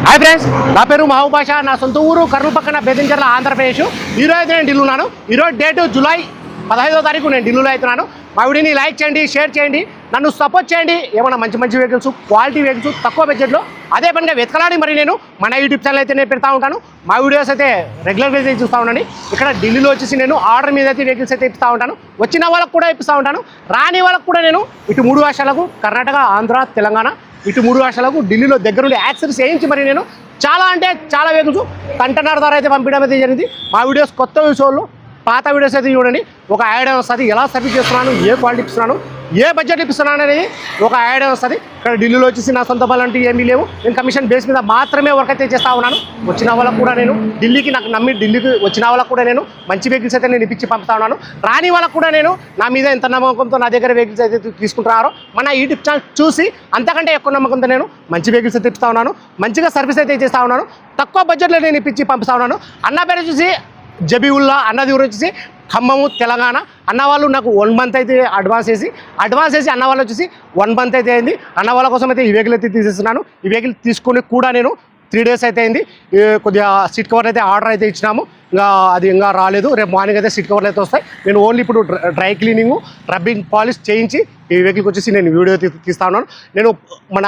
Hi friends, నా పేరు మహబూబ్ బాషా. నా సొంత ఊరు కర్నూలు పక్కన బెదించర్ల, ఆంధ్రప్రదేశ్. ఈరోజు అయితే నేను ఢిల్లీ ఉన్నాను. ఈరోజు డేటు జూలై 15వ తారీఖు నేను ఢిల్లీలో అవుతున్నాను. మా వీడియోని లైక్ చేయండి, షేర్ చేయండి, నన్ను సపోర్ట్ చేయండి. ఏమైనా మంచి మంచి వెహికల్స్, క్వాలిటీ వెహికల్స్ తక్కువ బడ్జెట్లో అదే పనిగా వెతకలాడి మరి నేను మన యూట్యూబ్ ఛానల్ అయితే నేను పెడతా ఉంటాను. మా వీడియోస్ అయితే రెగ్యులర్గా అయితే చూస్తూ ఉండండి. ఇక్కడ ఢిల్లీలో వచ్చేసి నేను ఆర్డర్ మీద అయితే వెహికల్స్ అయితే ఇస్తూ ఉంటాను. వచ్చిన వాళ్ళకు కూడా ఇప్పిస్తూ ఉంటాను, రాని వాళ్ళకు కూడా నేను ఇటు 3 రాష్ట్రాలకు కర్ణాటక, ఆంధ్ర, తెలంగాణ, ఇటు 3 రాష్ట్రాలకు ఢిల్లీలో దగ్గరుండి యాక్సెస్ చేయించి మరి నేను చాలా అంటే చాలా వెహికల్స్ కంటైనర్ ద్వారా అయితే పంపించడం అయితే జరిగింది. మా వీడియోస్ కొత్త విషయాలు, పాత వీడియోస్ అయితే చూడండి. ఒక ఐడియా వస్తుంది, ఎలా సర్వీస్ చేస్తున్నాను, ఏ క్వాలిటీ ఇస్తున్నాను, ఏ బడ్జెట్ ఇస్తున్నాను అనేది ఒక ఐడియా వస్తుంది. ఇక్కడ ఢిల్లీలో వచ్చేసి నా సొంత పనులు ఏమీ లేవు. నేను కమిషన్ బేస్ మీద మాత్రమే వర్క్ అయితే చేస్తూ ఉన్నాను. వచ్చిన వాళ్ళకు కూడా నేను ఢిల్లీకి, నాకు నమ్మి ఢిల్లీకి వచ్చిన వాళ్ళకు కూడా నేను మంచి వెహికల్స్ అయితే నేను ఇప్పించి పంపుతా ఉన్నాను. రాని వాళ్ళకు కూడా నేను నా మీద ఎంత నమ్మకంతో నా దగ్గర వెహికల్స్ అయితే తీసుకుంటున్నారో మన యూట్యూబ్ ఛానల్ చూసి అంతకంటే ఎక్కువ నమ్మకంతో నేను మంచి వెహికల్స్ అయితే ఇప్పిస్తూ ఉన్నాను. మంచిగా సర్వీస్ అయితే చేస్తూ ఉన్నాను. తక్కువ బడ్జెట్లో నేను ఇప్పించి పంపిస్తూ ఉన్నాను. అన్న పేరు వచ్చేసి జబీవుల్లా, అన్నది ఊరు వచ్చేసి ఖమ్మము, తెలంగాణ. అన్న వాళ్ళు నాకు 1 మంత్ అయితే అడ్వాన్స్ వేసి అన్న వాళ్ళు వచ్చేసి 1 మంత్ అయితే అయింది. అన్న వాళ్ళ కోసం అయితే ఈ వెహికల్ అయితే తీసేస్తున్నాను. ఈ వెహికల్ తీసుకొని కూడా నేను 3 డేస్ అయితే అయింది. కొద్దిగా సీట్ కవర్ అయితే ఆర్డర్ అయితే ఇచ్చినాము, ఇంకా అది ఇంకా రాలేదు. రేపు మార్నింగ్ అయితే సీట్ కవర్లు అయితే వస్తాయి. నేను ఓన్లీ ఇప్పుడు డ్రై క్లీనింగ్, రబ్బింగ్ పాలిష్ చేయించి ఈ వెహికల్కి వచ్చేసి నేను వీడియో తీస్తా ఉన్నాను. నేను మన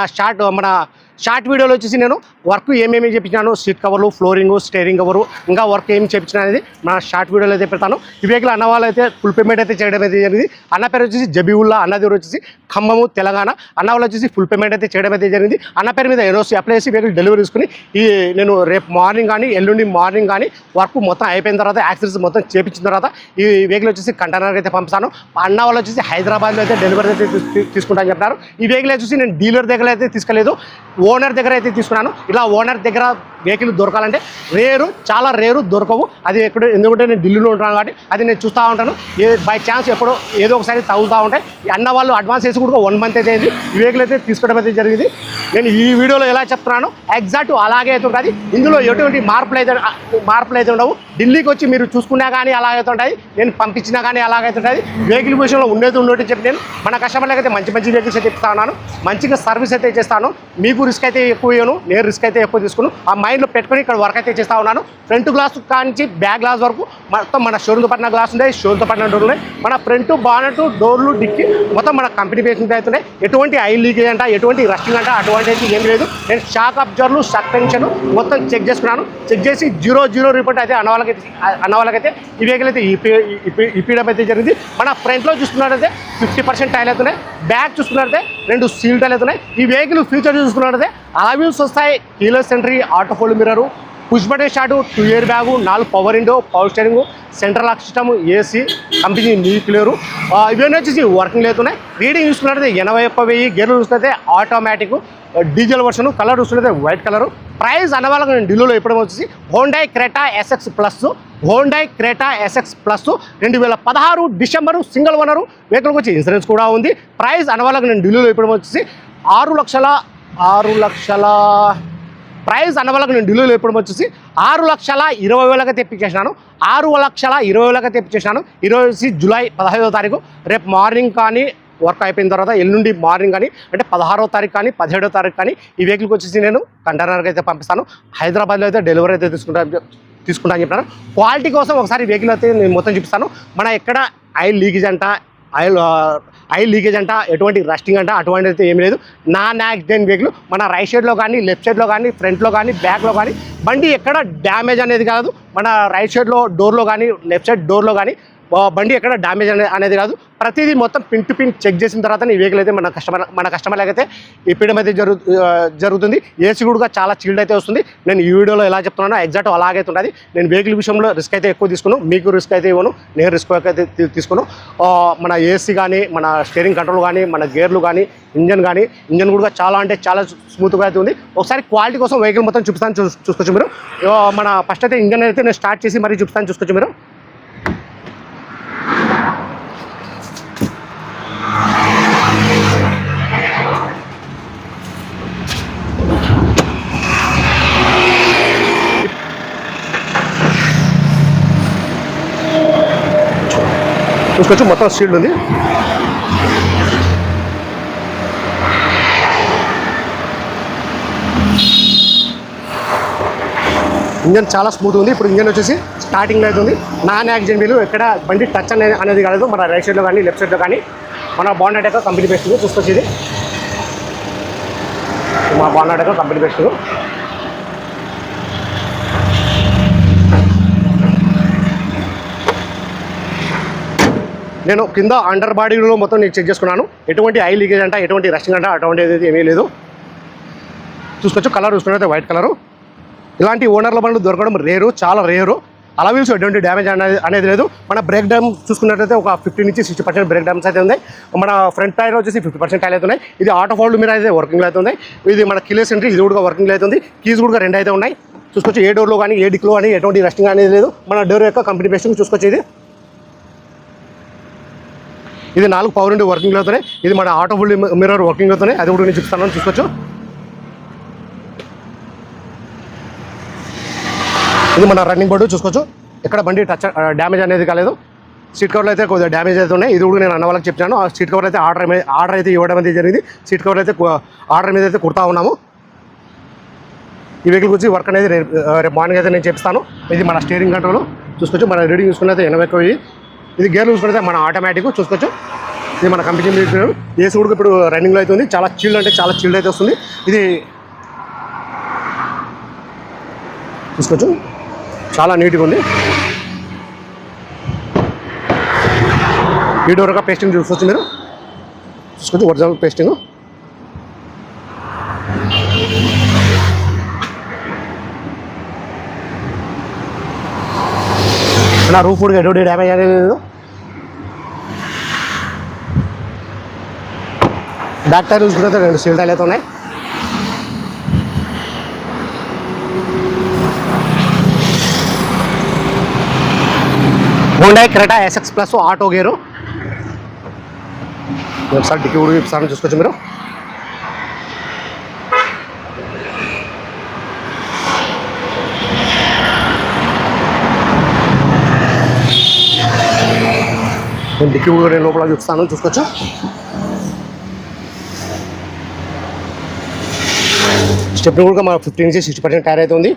షార్ట్ వీడియోలో వచ్చేసి నేను వర్క్ ఏమేమి చేయించినాను, సీట్ కవర్లు, ఫ్లోరింగు, స్టీరింగ్ కవరు, ఇంకా వర్క్ ఏమి చేయించిన అనేది మన షార్ట్ వీడియోలో అయితే పెడతాను. ఈ వెహికల్ అన్న వాళ్ళు అయితే ఫుల్ పేమెంట్ అయితే చేయడం అయితే జరిగింది. అన్న పేరు వచ్చేసి జబీవుల్లా, అన్నది వచ్చేసి ఖమ్మము, తెలంగాణ. అన్న వాళ్ళు వచ్చేసి ఫుల్ పేమెంట్ అయితే చేయడం అయితే జరిగింది. అన్న పేరు మీద ఎన్ఓసి అప్లై చేసి వెహికల్ డెలివరీ తీసుకుని నేను రేపు మార్నింగ్ కానీ ఎల్లుండి మార్నింగ్ కానీ వర్క్ మొత్తం అయిపోయిన తర్వాత, యాక్సిడెంట్స్ మొత్తం చేయించిన తర్వాత ఈ వెహికల్ వచ్చేసి కంటైనర్ అయితే పంపిస్తాను. అన్న వాళ్ళు వచ్చేసి హైదరాబాద్లో అయితే డెలివరీ అయితే తీసుకుంటాను చెప్పినారు. ఈ వెహికల్ వచ్చేసి నేను డీలర్ దగ్గర అయితే తీసుకోలేదు, ఓనర్ దగ్గర అయితే తీసుకున్నాను. ఇలా ఓనర్ దగ్గర వెహికల్ దొరకాలంటే చాలా రేరు, దొరకవు. అది ఎందుకంటే నేను ఢిల్లీలో ఉంటాను కాబట్టి అది నేను చూస్తూ ఉంటాను. బై ఛాన్స్ ఎప్పుడో ఏదో ఒకసారి తగులుతూ ఉంటాయి. అన్న వాళ్ళు అడ్వాన్స్ వేసి కూడా 1 మంత్ అయితే అయింది. ఈ వెహికల్ అయితే తీసుకోవడం అయితే జరిగింది. నేను ఈ వీడియోలో ఎలా చెప్తున్నాను ఎగ్జాక్ట్ అలాగే అయితే ఉంటుంది. ఇందులో ఎటువంటి మార్పులు అయితే ఉండవు. ఢిల్లీకి వచ్చి మీరు చూసుకున్నా కానీ అలాగైతే ఉంటాయి, నేను పంపించినా కానీ అలాగైతే ఉంటుంది. వెహికల్ విషయంలో ఉన్నట్టు చెప్పి నేను మన కస్టమర్లకు అయితే మంచి వెహికల్స్ అయితే ఇస్తా ఉన్నాను. మంచిగా సర్వీస్ అయితే చేస్తాను. మీకు రిస్క్ అయితే ఎక్కువ ఇవ్వను, నేను రిస్క్ అయితే ఎక్కువ తీసుకుని ఆ మైండ్లో పెట్టుకుని ఇక్కడ వర్క్ అయితే చేస్తూ ఉన్నాను. ఫ్రంట్ గ్లాస్ కానించి బ్యాక్ గ్లాస్ వరకు మొత్తం మన షోరూమ్తో పడిన గ్లాస్ ఉన్నాయి, షోరూమ్తో పడిన డోర్లు ఉన్నాయి. మన ఫ్రంట్ బానెట్, డోర్లు, డిక్కి మొత్తం మన కంపెనీ బేస్ మీద అవుతున్నాయి. ఎటువంటి ఆయిల్ లీకేజ్ అంట, ఎటువంటి రస్టింగ్ అంట అటువంటి అయితే ఏం లేదు. నేను షాక్ అబ్జర్వర్లు, సస్పెన్షన్ మొత్తం చెక్ చేసుకున్నాను. చెక్ చేసి 0 రిపోర్ట్ అయితే అన్న వాళ్ళకైతే ఈ వెహికల్ అయితే ఇప్పడం అయితే జరిగింది. మన ఫ్రంట్లో చూసుకున్నట్టయితే 50% టైల్ అవుతున్నాయి. బ్యాక్ చూసుకున్నట్టయితే 2 సీల్ టైల్ అవుతున్నాయి. ఈ వెహికల్ ఫ్యూచర్ చూసుకున్నట్టయితే అలవీల్స్ వస్తాయి, keyless entry, auto fold mirror, push button start, 2 air bag, 4 power window, power steering, central lock system, AC, company న్యూక్లియర్, ఇవన్నీ వచ్చేసి వర్కింగ్ అవుతున్నాయి. రీడింగ్ చూసుకున్నట్టయితే 81,000. గేర్లు చూసుకుంటే ఆటోమేటిక్, డీజిల్ వర్షన్, కలర్ చూసుకుంటే వైట్ కలర్. ప్రైస్ అన్న వాళ్ళకి నేను ఢిల్లీలో ఎప్పుడు వచ్చేసి Hyundai Creta SX plus 2016 December single owner వెహికల్కి వచ్చి ఇన్సూరెన్స్ కూడా ఉంది. ప్రైస్ అన్న వాళ్ళకి నేను ఢిల్లీలో ఎప్పుడు వచ్చేసి 6 లక్షల ప్రైస్ అన్న వాళ్ళకి నేను ఢిల్లీలో ఎప్పుడు వచ్చేసి 6,20,000 తెప్పించేసినాను. 6,20,000 తెప్పించేసినాను. ఈరోజు జూలై 15వ తారీఖు. రేపు మార్నింగ్ కానీ వర్క్ అయిపోయిన తర్వాత ఎల్లుండి మార్నింగ్ కానీ అంటే 16వ తారీఖు కానీ 17వ తారీఖు కానీ ఈ వెహికల్కి వచ్చేసి నేను కంటైనర్కి అయితే పంపిస్తాను. హైదరాబాద్లో అయితే డెలివరీ అయితే తీసుకుంటాను చెప్పినాను. క్వాలిటీ కోసం ఒకసారి వెహికల్ అయితే నేను మొత్తం చూపిస్తాను. మన ఎక్కడ ఆయిల్ లీకేజ్ అంట, ఎటువంటి రస్టింగ్ అంట అటువంటి అయితే ఏమీ లేదు. Non accident vehicle. మన రైట్ సైడ్లో కానీ, లెఫ్ట్ సైడ్లో కానీ, ఫ్రంట్లో కానీ, బ్యాక్లో కానీ బండి ఎక్కడ డ్యామేజ్ అనేది కాదు. మన రైట్ సైడ్లో డోర్లో కానీ, లెఫ్ట్ సైడ్ డోర్లో కానీ బండి ఎక్కడ డ్యామేజ్ అనేది కాదు. ప్రతిదీ మొత్తం పిన్ టు పిన్ చెక్ చేసిన తర్వాత ఈ వెహికల్ అయితే మన కస్టమర్లకు అయితే ఇప్పడం అయితే జరుగుతుంది. ఏసీ కూడా చాలా చీల్డ్ అయితే వస్తుంది. నేను ఈ వీడియోలో ఎలా చెప్తున్నానో ఎగ్జాక్ట్ అలాగైతే ఉంటుంది. నేను వెహికల్ విషయంలో రిస్క్ అయితే ఎక్కువ తీసుకున్నాను, మీకు రిస్క్ అయితే ఇవ్వను, నేను రిస్క్ అయితే తీసుకున్నాను. మన ఏసీ కానీ, మన స్టీరింగ్ కంట్రోల్ కానీ, మన గేర్లు కానీ, ఇంజన్ కూడా చాలా అంటే చాలా స్మూత్గా అయితే ఉంది. ఒకసారి క్వాలిటీ కోసం వెహికల్ మొత్తం చూసుకోవచ్చు మీరు. మన ఫస్ట్ అయితే ఇంజన్ అయితే నేను స్టార్ట్ చేసి మరీ చూసుకోవచ్చు మీరు. చూసుకోవచ్చు మొత్తం స్టీల్ ఉంది. ఇంజన్ చాలా స్మూత్ ఉంది. ఇప్పుడు ఇంజన్ వచ్చేసి స్టార్టింగ్లో అవుతుంది. నాన్ యాక్సిడెంట్ వీలు ఎక్కడ బండి టచ్ అనేది కాలేదు. మన రైట్ సైడ్లో కానీ లెఫ్ట్ సైడ్లో కానీ మన బాండ్ కంపెనీ బెస్ట్ చూసుకొచ్చి ఇది మా బాండ్ కంపెనీ బెస్ట్. నేను కింద అండర్ బాడీలో మొత్తం నేను చెక్ చేసుకున్నాను. ఎటువంటి ఐ లీకేజ్ అంట, ఎటువంటి రషింగ్ అంట అటువంటిది ఏమీ లేదు. చూసుకోవచ్చు. కలర్ చూసుకున్నట్లయితే వైట్ కలరు. ఇలాంటి ఓనర్ల బండ్లు దొరకడం రేరు, చాలా రేరు. అలవీల్స్ ఎటువంటి డ్యామేజ్ అనేది లేదు. మన బ్రేక్ డ్యామ్ చూసుకున్నట్లయితే ఒక 50 నుంచి 60% బ్రేక్ డ్యామ్స్ అయితే ఉన్నాయి. మన ఫ్రంట్ టైర్ వచ్చేసి 50% టైర్ అవుతున్నాయి. ఇది ఆటో ఫోల్డ్ మీద అయితే వర్కింగ్లో అవుతుంది. ఇది మన కిలెస్ ఎంట్రీ ఇది కూడా వర్కింగ్లో అవుతుంది. కీస్ కూడా 2 అయితే ఉన్నాయి. చూసుకోవచ్చు. ఏ డోర్లో కానీ ఏ డిక్లో కానీ ఎటువంటి రస్టింగ్ అనేది లేదు. మన డోర్ యొక్క కంపెనీ బెస్ట్ చూసుకోవచ్చు. ఇది 4 పవర్ విండో వర్కింగ్లో అవుతున్నాయి. ఇది మన ఆటో ఫోల్డ్ మిర్రర్ వర్కింగ్ అవుతున్నాయి. అది కూడా నేను చూపిస్తాను. చూసుకోవచ్చు. ఇది మన రన్నింగ్ బోర్డు చూసుకోవచ్చు. ఎక్కడ బండి టచ్ డ్యామేజ్ అనేది కాలేదు. సీట్ కవర్లు అయితే కొద్దిగా డ్యామేజ్ అయితే ఉన్నాయి. ఇది కూడా నేను అన్న వాళ్ళకి చెప్తాను. ఆ సీట్ కవర్ అయితే ఆర్డర్ అయితే ఇవ్వడం అయితే జరిగింది. సీట్ కవర్ అయితే ఆర్డర్ మీద అయితే కుడతా ఉన్నాము. ఈ వెహికల్ గురించి వర్క్ అనేది రేపు మార్నింగ్ అయితే నేను చెప్తాను. ఇది మన స్టీరింగ్ కంట్రోల్ చూసుకోవచ్చు. మన రీడింగ్ చూసుకున్నైతే 80. ఇది గేర్లు చూసుకుంటే మన ఆటోమేటిక్ చూసుకోవచ్చు. ఇది మన కంపెనీ ఏసీ కూడా ఇప్పుడు రన్నింగ్లో అవుతుంది. చాలా చిల్డ్ అంటే చాలా చిల్డ్ అయితే వస్తుంది. ఇది చూసుకోవచ్చు. చాలా నీట్గా ఉంది. ఈ డోర్ పేస్టింగ్ చూసుకోవచ్చు. మీరు చూసుకోవచ్చు. Original pasting. నా రూఫ్ కూడా ఎటువంటి డ్యామేజ్ అనేది లేదు. బ్యాక్ టైర్ చూసుకుంటే 2 సీల్ టైర్లు అయితే ఉన్నాయి. Honda Creta SX plus auto gear. ఒకసారి డిక్కీ కూడా ఇస్తాను చూసుకోవచ్చు. మీరు నేను డిక్కీ కూడా నేను లోపల చూపిస్తాను చూసుకోవచ్చు. స్టెప్ కూడా మన 50 నుంచి 60% టైర్ అయితే ఉంది.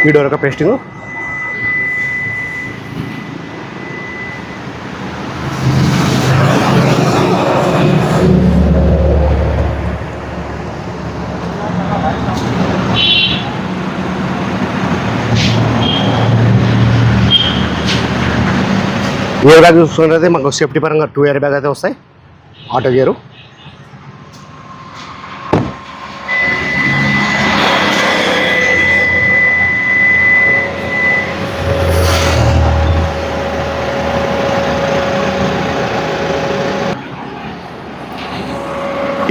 ఈ డోర్ యొక్క పేస్టింగ్. ఇయర్ బ్యాగ్ చూసుకున్నట్లయితే మాకు సేఫ్టీ పరంగా 2 ఇయర్ బ్యాగ్ అయితే వస్తాయి. Auto gear.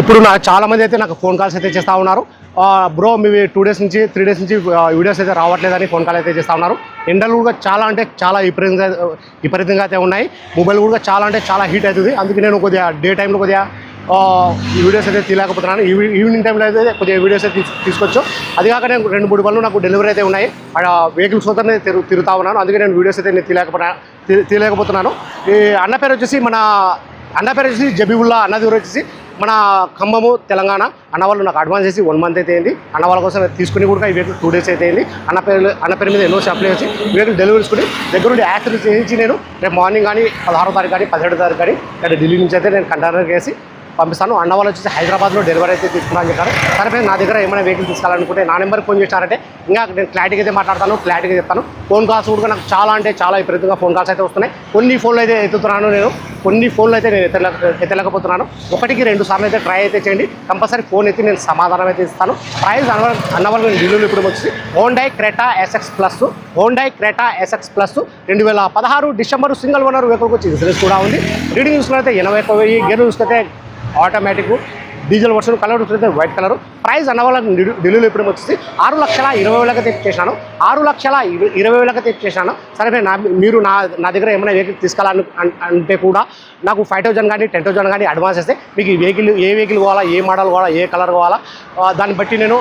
ఇప్పుడు చాలా మంది అయితే నాకు ఫోన్ కాల్స్ అయితే చేస్తూ ఉన్నారు. బ్రో మీ 2 డేస్ నుంచి 3 డేస్ నుంచి వీడియోస్ అయితే రావట్లేదని ఫోన్ కాల్ అయితే చేస్తూ ఉన్నారు. ఎండలు కూడా చాలా అంటే చాలా విపరీతంగా అయితే ఉన్నాయి. మొబైల్ కూడా చాలా అంటే చాలా హీట్ అవుతుంది. అందుకే నేను కొద్దిగా డే టైంలో కొద్దిగా వీడియోస్ అయితే తీయలేకపోతున్నాను. ఈవినింగ్ టైంలో అయితే కొద్దిగా వీడియోస్ అయితే తీసుకొచ్చు. అది కాక నేను 2-3 పనులు నాకు డెలివరీ అయితే ఉన్నాయి. వెహికల్స్ కోసం తిరుగుతూ ఉన్నాను. అందుకే నేను వీడియోస్ అయితే నేను తీయలేకపోతున్నాను. ఈ అన్న పేరు వచ్చేసి జబీబుల్లా. అన్నది వచ్చేసి మన ఖమ్మము తెలంగాణ. అన్న వాళ్ళు నాకు అడ్వాన్స్ చేసి 1 మంత్ అయితే అయింది. అన్న వాళ్ళ కోసం తీసుకుని కూడా ఈ వెహికల్ 2 డేస్ అయితే అయింది. అన్న పేరు మీద ఎన్నో అప్లై చేసి వెహికల్ డెలివరీ చేసుకుని దగ్గరుండి యాక్సిడెంట్ చేయించి నేను రేపు మార్నింగ్ కానీ 16వ తారీఖు కానీ 17వ తారీఖు కానీ ఇక్కడ ఢిల్లీ నుంచి అయితే నేను కంటైనర్ వేసి పంపిస్తాను. అన్న వాళ్ళు వచ్చేసి హైదరాబాద్లో డెలివరీ అయితే తీసుకున్నాను చెప్పారు. సరే నా దగ్గర ఏమైనా వెహికల్ తీసుకోవాలనుకుంటే నా నెంబర్కి ఫోన్ చేశారంటే ఇంకా నేను క్లారిటీగా అయితే మాట్లాడతాను, క్లారిటీగా చెప్తాను. ఫోన్ కాల్స్ కూడా నాకు చాలా అంటే చాలా విపరీతంగా ఫోన్ కాల్స్ అయితే వస్తున్నాయి. కొన్ని ఫోన్లు అయితే ఎత్తుతున్నాను నేను, కొన్ని ఫోన్లు అయితే నేను ఎత్తలేకపోతున్నాను. 1-2 సార్లు అయితే ట్రై అయితే చేయండి. కంపల్సరీ ఫోన్ ఎత్తి నేను సమాధానం అయితే ఇస్తాను. ప్రైస్ అన్నవాళ్ళు నేను ఢిల్లీలో ఇప్పుడు వచ్చి Honda Creta SX plus 2016 December single owner వెహికల్కి వచ్చి ఇన్సూరెన్స్ కూడా ఉంది. రీడింగ్ చూసుకుంటే 81,000, గేర్ చూసుకుంటే ఆటోమేటిక్ డీజిల్ వర్షన్ కలర్ అయితే వైట్ కలర్. ప్రైస్ అన్న వాళ్ళ ఢిల్లీలో ఇప్పుడు వచ్చేసి 6,20,000 తెప్పించేసాను. 6,20,000 తెప్పించేసాను. సరే మీరు నా దగ్గర ఏమైనా వెహికల్ తీసుకోవాలని అంటే కూడా నాకు 5,000 కానీ 10,000 కానీ అడ్వాన్స్ ఇస్తే మీకు ఏ వెహికల్ కావాలా, ఏ మోడల్ కావాలా, ఏ కలర్ కావాలా దాన్ని బట్టి నేను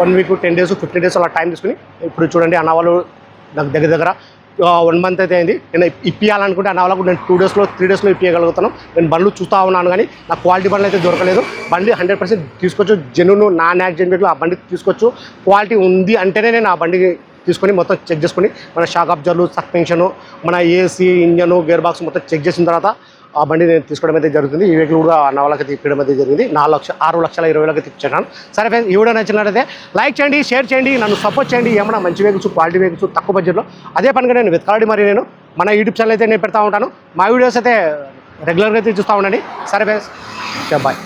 1 వీక్ 10 days 15 days అలా టైం తీసుకుని ఇప్పుడు చూడండి అన్న వాళ్ళు నాకు దగ్గర 1 month అయితే అయింది. నేను ఇప్పియాలనుకుంటే అన్న వాళ్ళకు నేను 2 daysలో 3 daysలో ఇప్పించగలుగుతాను. నేను బండ్లు చూస్తూ ఉన్నాను కానీ నాకు క్వాలిటీ బండ్లు అయితే దొరకలేదు. బండి 100% తీసుకోవచ్చు. జెన్యూన్ నాన్ యాక్సిడెంట్లో ఆ బండి తీసుకోవచ్చు. క్వాలిటీ ఉంది అంటేనే నేను ఆ బండి తీసుకొని మొత్తం చెక్ చేసుకొని మన షాక్ అబ్జర్వ్లు, సస్పెన్షను, మన ఏసీ, ఇంజను, గేర్ బాక్స్ మొత్తం చెక్ చేసిన తర్వాత ఆ బండి నేను తీసుకోవడం అయితే జరుగుతుంది. ఈ వెహికల్ కూడా అన్న వాళ్ళకి తిప్పడం అయితే జరిగింది. 6,20,000 తిప్పించాను. సరే ఫ్రెండ్స్, ఈ వీడియో నచ్చినట్లయితే లైక్ చేయండి, షేర్ చేయండి, నన్ను సపోర్ట్ చేయండి. ఏమన్నా మంచి వెహికల్స్, క్వాలిటీ వెహికల్స్ తక్కువ బడ్జెట్లో అదే పనిగా నేను వెతకాలి. మరి నేను మన యూట్యూబ్ ఛానల్ అయితే నేను పెడతా ఉంటాను. మా వీడియోస్ అయితే రెగ్యులర్గా అయితే చూస్తూ ఉండండి. సరే ఫ్రెండ్స్, బాయ్.